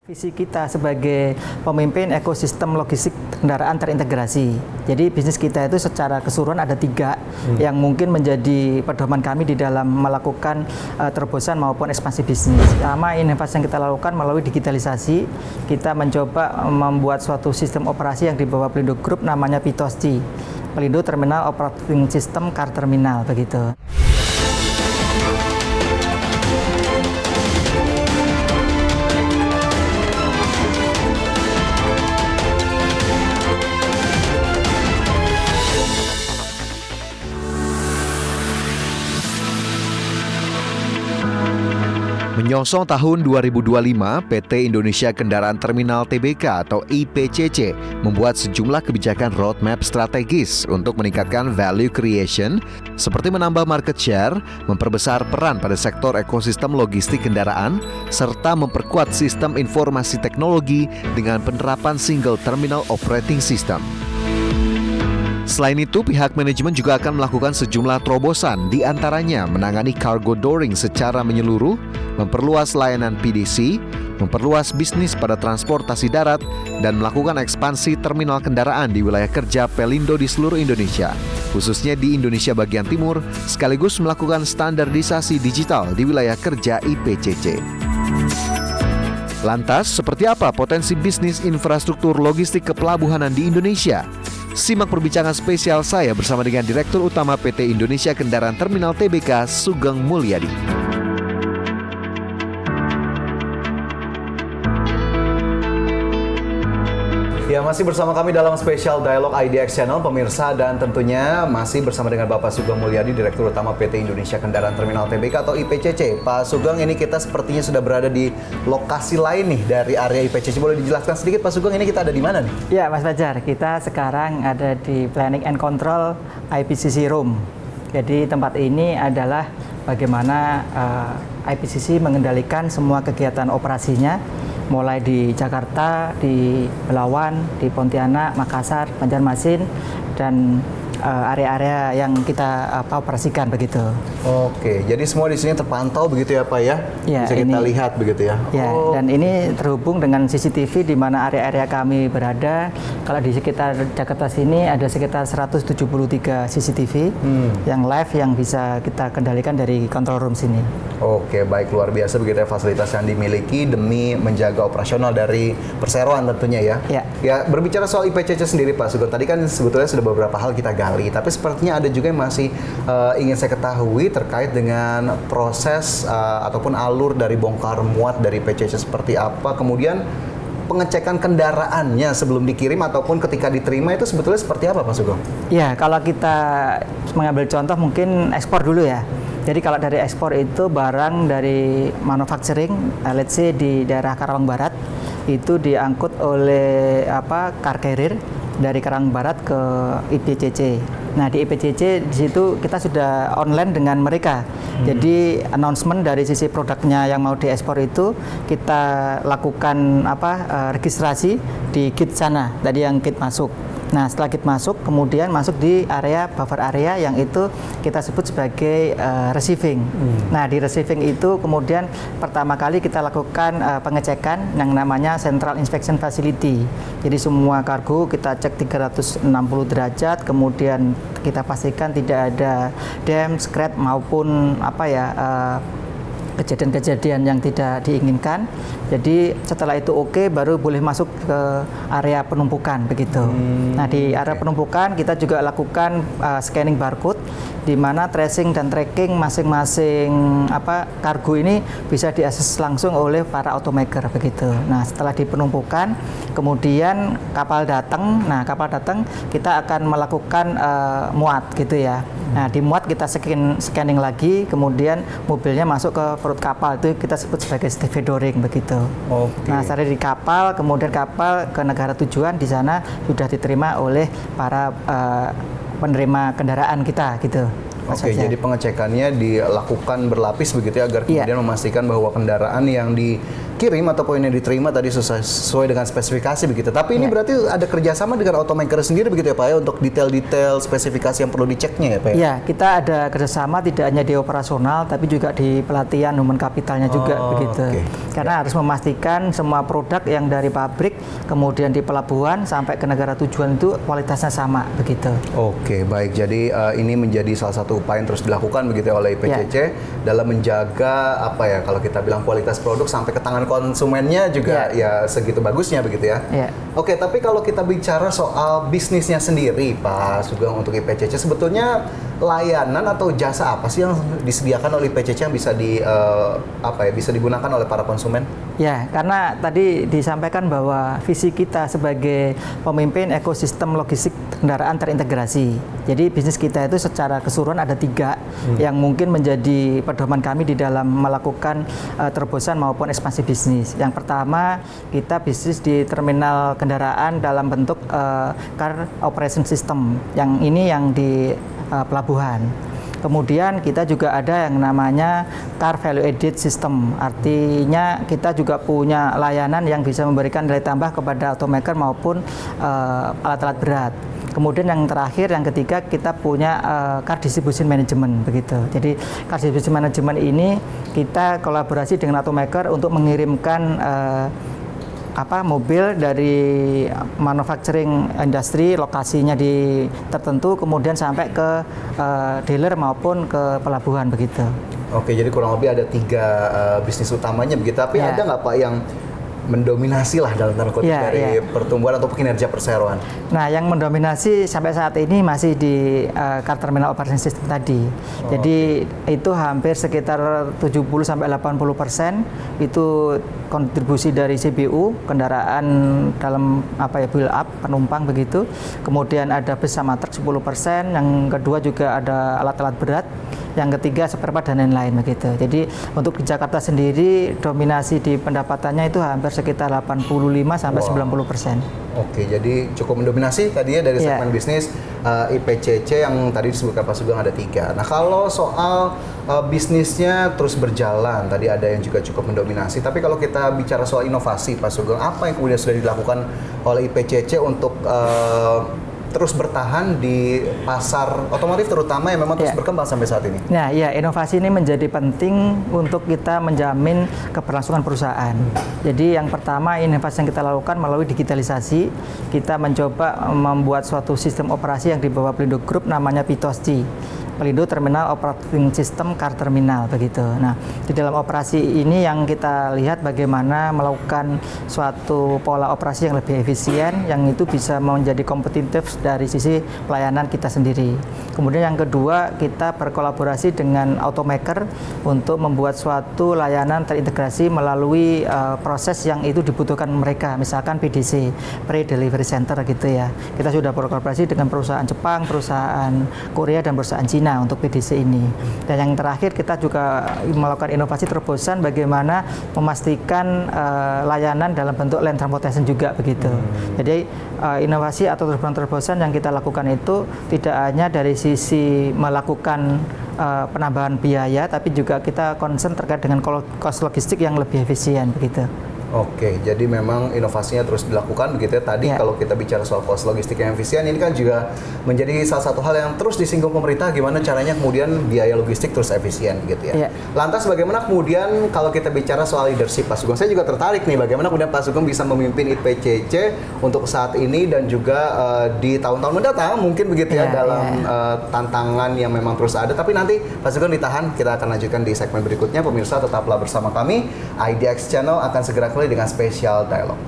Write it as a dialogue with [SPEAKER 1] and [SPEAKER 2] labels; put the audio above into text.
[SPEAKER 1] Visi kita sebagai pemimpin ekosistem logistik kendaraan terintegrasi. Jadi bisnis kita itu secara keseluruhan ada 3 yang mungkin menjadi pedoman kami di dalam melakukan terobosan maupun ekspansi bisnis. Pertama, inovasi yang kita lakukan melalui digitalisasi. Kita mencoba membuat suatu sistem operasi yang dibawa Pelindo Group namanya PITOSCI, Pelindo Terminal Operating System Car Terminal begitu.
[SPEAKER 2] Menyongsong tahun 2025, PT Indonesia Kendaraan Terminal Tbk atau IPCC membuat sejumlah kebijakan roadmap strategis untuk meningkatkan value creation seperti menambah market share, memperbesar peran pada sektor ekosistem logistik kendaraan, serta memperkuat sistem informasi teknologi dengan penerapan single terminal operating system. Selain itu, pihak manajemen juga akan melakukan sejumlah terobosan, di antaranya menangani cargo dooring secara menyeluruh, memperluas layanan PDC, memperluas bisnis pada transportasi darat, dan melakukan ekspansi terminal kendaraan di wilayah kerja Pelindo di seluruh Indonesia, khususnya di Indonesia bagian timur, sekaligus melakukan standarisasi digital di wilayah kerja IPCC. Lantas, seperti apa potensi bisnis infrastruktur logistik kepelabuhanan di Indonesia? Simak perbincangan spesial saya bersama dengan Direktur Utama PT Indonesia Kendaraan Terminal Tbk, Sugeng Mulyadi. Ya, masih bersama kami dalam spesial Dialog IDX Channel, pemirsa, dan tentunya masih bersama dengan Bapak Sugeng Mulyadi, Direktur Utama PT Indonesia Kendaraan Terminal Tbk atau IPCC. Pak Sugeng, ini kita sepertinya sudah berada di lokasi lain nih dari area IPCC. Boleh dijelaskan sedikit Pak Sugeng, ini kita ada di mana nih?
[SPEAKER 1] Ya Mas Fajar, kita sekarang ada di Planning and Control IPCC Room. Jadi tempat ini adalah bagaimana IPCC mengendalikan semua kegiatan operasinya, mulai di Jakarta, di Belawan, di Pontianak, Makassar, Banjarmasin, dan area-area yang kita operasikan begitu.
[SPEAKER 2] Oke, jadi semua di sini terpantau begitu ya Pak ya?
[SPEAKER 1] Ya,
[SPEAKER 2] bisa kita lihat begitu ya?
[SPEAKER 1] Ya, dan ini terhubung dengan CCTV di mana area-area kami berada. Kalau di sekitar Jakarta sini ada sekitar 173 CCTV yang live yang bisa kita kendalikan dari control room sini.
[SPEAKER 2] Oke, baik, luar biasa begitu ya fasilitas yang dimiliki demi menjaga operasional dari perseroan tentunya ya. Ya, berbicara soal IPCC sendiri Pak Sugeng, tadi kan sebetulnya sudah beberapa hal kita gali, tapi sepertinya ada juga yang masih ingin saya ketahui terkait dengan proses ataupun alur dari bongkar muat dari IPCC seperti apa, kemudian pengecekan kendaraannya sebelum dikirim ataupun ketika diterima itu sebetulnya seperti apa Pak Sugeng?
[SPEAKER 1] Ya, kalau kita mengambil contoh mungkin ekspor dulu ya. Jadi kalau dari ekspor itu barang dari manufacturing, let's say di daerah Karawang Barat, itu diangkut oleh car carrier dari Karawang Barat ke IPCC. Nah, di IPCC di situ kita sudah online dengan mereka. Jadi announcement dari sisi produknya yang mau diekspor itu kita lakukan registrasi di gate sana, tadi yang gate masuk. Nah, setelah gate masuk, kemudian masuk di area buffer area yang itu kita sebut sebagai receiving. Nah, di receiving itu kemudian pertama kali kita lakukan pengecekan yang namanya Central Inspection Facility. Jadi semua kargo kita cek 360 derajat, kemudian kita pastikan tidak ada dam, scratch maupun kejadian-kejadian yang tidak diinginkan. Jadi setelah itu oke, baru boleh masuk ke area penumpukan begitu. Nah, di area penumpukan kita juga lakukan scanning barcode, di mana tracing dan tracking masing-masing kargo ini bisa diakses langsung oleh para automaker begitu. Nah, setelah di penumpukan, kemudian kapal datang. Nah, kapal datang kita akan melakukan muat gitu ya. Nah, di muat kita scanning lagi, kemudian mobilnya masuk ke perut kapal, itu kita sebut sebagai stevedoring begitu. Nah, setelah di kapal, kemudian kapal ke negara tujuan, di sana sudah diterima oleh para penerima kendaraan kita gitu.
[SPEAKER 2] Oke, jadi pengecekannya dilakukan berlapis begitu ya, agar kemudian memastikan bahwa kendaraan yang
[SPEAKER 3] dikirim atau poin yang diterima tadi sesuai dengan spesifikasi begitu. Tapi ini berarti ada kerjasama dengan automaker sendiri begitu ya Pak ya, untuk detail-detail spesifikasi yang perlu diceknya ya Pak ya?
[SPEAKER 1] Ya, kita ada kerjasama tidak hanya di operasional, tapi juga di pelatihan human capitalnya juga begitu. Karena harus memastikan semua produk yang dari pabrik, kemudian di pelabuhan sampai ke negara tujuan itu kualitasnya sama begitu.
[SPEAKER 3] Oke, baik. Jadi ini menjadi salah satu upaya yang terus dilakukan begitu ya oleh IPCC dalam menjaga apa ya, kalau kita bilang kualitas produk sampai ke tangan konsumennya juga ya segitu bagusnya begitu ya. Oke, tapi kalau kita bicara soal bisnisnya sendiri Pak Sugeng untuk IPCC, sebetulnya layanan atau jasa apa sih yang disediakan oleh IPCC yang bisa bisa digunakan oleh para konsumen?
[SPEAKER 1] Ya, karena tadi disampaikan bahwa visi kita sebagai pemimpin ekosistem logistik kendaraan terintegrasi. Jadi bisnis kita itu secara keseluruhan ada 3 yang mungkin menjadi pedoman kami di dalam melakukan terobosan maupun ekspansi bisnis. Yang pertama, kita bisnis di terminal kendaraan dalam bentuk car operation system. Yang ini yang di pelabuhan. Kemudian kita juga ada yang namanya car value added system. Artinya kita juga punya layanan yang bisa memberikan nilai tambah kepada automaker maupun alat-alat berat. Kemudian yang terakhir, yang ketiga, kita punya car distribution management begitu. Jadi car distribution management ini kita kolaborasi dengan automaker untuk mengirimkan mobil dari manufacturing industri, lokasinya di tertentu, kemudian sampai ke dealer maupun ke pelabuhan begitu.
[SPEAKER 3] Oke, jadi kurang lebih ada 3 bisnis utamanya begitu. Tapi ada nggak Pak yang mendominasi lah dalam tanda kutip dari pertumbuhan atau kinerja perseroan?
[SPEAKER 1] Nah, yang mendominasi sampai saat ini masih di car terminal operation system tadi. Jadi itu hampir sekitar 70-80% itu kontribusi dari CBU, kendaraan dalam build up penumpang begitu. Kemudian ada bus sama truk 10%, yang kedua juga ada alat-alat berat, yang ketiga spare part dan lain-lain begitu. Jadi untuk di Jakarta sendiri dominasi di pendapatannya itu hampir sekitar 85-90%.
[SPEAKER 3] Oke, jadi cukup mendominasi tadi ya dari segmen bisnis IPCC yang tadi disebutkan Pak Sugeng ada 3. Nah, kalau soal bisnisnya terus berjalan, tadi ada yang juga cukup mendominasi. Tapi kalau kita bicara soal inovasi Pak Sugeng, apa yang kemudian sudah dilakukan oleh IPCC untuk terus bertahan di pasar otomotif terutama yang memang terus berkembang sampai saat ini?
[SPEAKER 1] Nah, ya, inovasi ini menjadi penting untuk kita menjamin keberlangsungan perusahaan. Jadi yang pertama, inovasi yang kita lakukan melalui digitalisasi, kita mencoba membuat suatu sistem operasi yang dibawa Pelindo Group namanya PITOSG. Pelindo Terminal Operating System Car Terminal begitu. Nah, di dalam operasi ini yang kita lihat bagaimana melakukan suatu pola operasi yang lebih efisien, yang itu bisa menjadi kompetitif dari sisi pelayanan kita sendiri. Kemudian yang kedua, kita berkolaborasi dengan automaker untuk membuat suatu layanan terintegrasi melalui proses yang itu dibutuhkan mereka, misalkan PDC, Pre-Delivery Center gitu ya. Kita sudah berkolaborasi dengan perusahaan Jepang, perusahaan Korea, dan perusahaan Cina untuk PDC ini. Dan yang terakhir, kita juga melakukan inovasi terobosan bagaimana memastikan layanan dalam bentuk land transportation juga begitu. Jadi inovasi atau terobosan yang kita lakukan itu tidak hanya dari sisi melakukan penambahan biaya, tapi juga kita concern terkait dengan cost logistik yang lebih efisien begitu.
[SPEAKER 3] Oke, jadi memang inovasinya terus dilakukan begitu ya. Tadi kalau kita bicara soal cost logistik yang efisien, ini kan juga menjadi salah satu hal yang terus disinggung pemerintah, gimana caranya kemudian biaya logistik terus efisien gitu ya. Lantas bagaimana kemudian kalau kita bicara soal leadership Pak Sugeng, saya juga tertarik nih bagaimana kemudian Pak Sugeng bisa memimpin IPCC untuk saat ini dan juga di tahun-tahun mendatang mungkin begitu ya, dalam tantangan yang memang terus ada. Tapi nanti Pak Sugeng ditahan, kita akan lanjutkan di segmen berikutnya. Pemirsa tetaplah bersama kami, IDX Channel akan segera dengan spesial dialog.